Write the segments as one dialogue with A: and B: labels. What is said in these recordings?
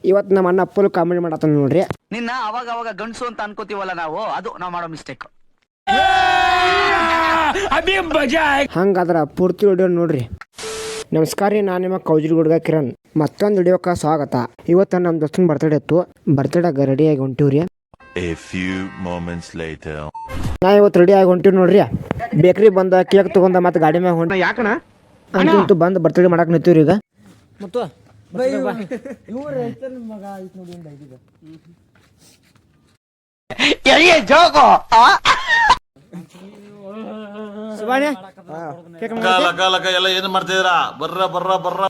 A: ಇವತ್ತು ನಮ್ಮ ಅಣ್ಣ ಫುಲ್ ಕಾಮಿಡಿ ಮಾಡತ್ತ ನೋಡ್ರಿ.
B: ನಿನ್ನ ಅವಾಗ ಅವಾಗ ಗಂಡಸು ಅಂತ ಅನ್ಕೋತೀವಲ್ಲ ನಾವು, ಅದು ನಾವು ಮಾಡೋ ಮಿಸ್ಟೇಕ್.
A: ಹಂಗಾದ್ರ ಪೂರ್ತಿ ವಿಡಿಯೋ ನೋಡ್ರಿ. ನಮಸ್ಕಾರ ರೀ, ನಾನು ನಿಮ್ಮ ಕೌಜರಿ ಹುಡುಗ ಕಿರಣ್. ಮತ್ತೊಂದು ವಿಡಿಯೋಕ್ಕೆ ಸ್ವಾಗತ. ಇವತ್ತು ನಮ್ಮ ದೋಸ್ತನ ಬರ್ತಡೇ ಇತ್ತು. ಬರ್ತಡೇಗೆ ರೆಡಿಯಾಗಿ ಹೊಂಟಿವ್ರಿ. ನಾ ಇವತ್ತು ರೆಡಿಯಾಗಿ ಹೊಂಟಿವಿ ನೋಡ್ರಿ. ಬೇಕ್ರಿ ಬಂದ ಕೇಕ್ ತಗೊಂಡ ಮತ್ತೆ ಗಾಡಿ ಮ್ಯಾಗ ಹೊಂಟ ಯಾಕಣ ಅಂತೂ ಬಂದು ಬರ್ತಡೇ ಮಾಡಕ್ಕೆ ನಿಂತೀವ್ರಿ ಈಗ. ಮತ್ತು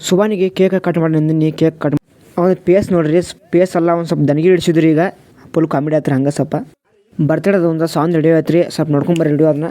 A: ಸುಬಾನಿಗೆ ಕೇಕ್ ಕಟ್ ಮಾಡಿ ನಿಂದಿನಿ. ಕೇಕ್ ಕಟ್ ಅವನ ಪೇಸ್ ನೋಡ್ರಿ, ಪೇಸ್ ಎಲ್ಲ ಒಂದು ಸ್ವಲ್ಪ ದನಗಿ ಹಿಡಿಸಿದ್ರಿ. ಈಗ ಫುಲ್ ಕಾಮಿಡಿ ಆಯ್ತು ಹಂಗೆ. ಸ್ವಲ್ಪ ಬರ್ತಡೇದ ಒಂದು ಸಾಂಗ್ ರೆಡಿ ಆಯ್ತು ರೀ. ಸ್ವಲ್ಪ ನೋಡ್ಕೊಂಬರ್ರಿ ರೆಡಿ ಅದನ್ನ.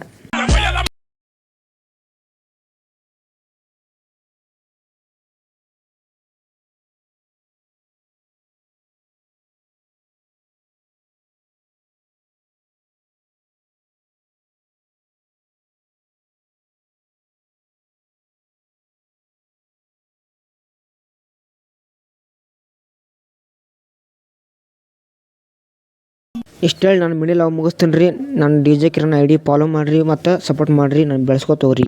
A: ಇಷ್ಟು ಹೇಳಿ ನಾನು ಮಿಡಿ ಲವ್ ಮುಗಿಸ್ತೀನಿ ರೀ. ನಾನು DJ ಕಿರಣ್ ID ಫಾಲೋ ಮಾಡಿರಿ ಮತ್ತು ಸಪೋರ್ಟ್ ಮಾಡಿರಿ. ನಾನು ಬೆಳೆಸ್ಕೊತ ಹೋಗ್ರಿ.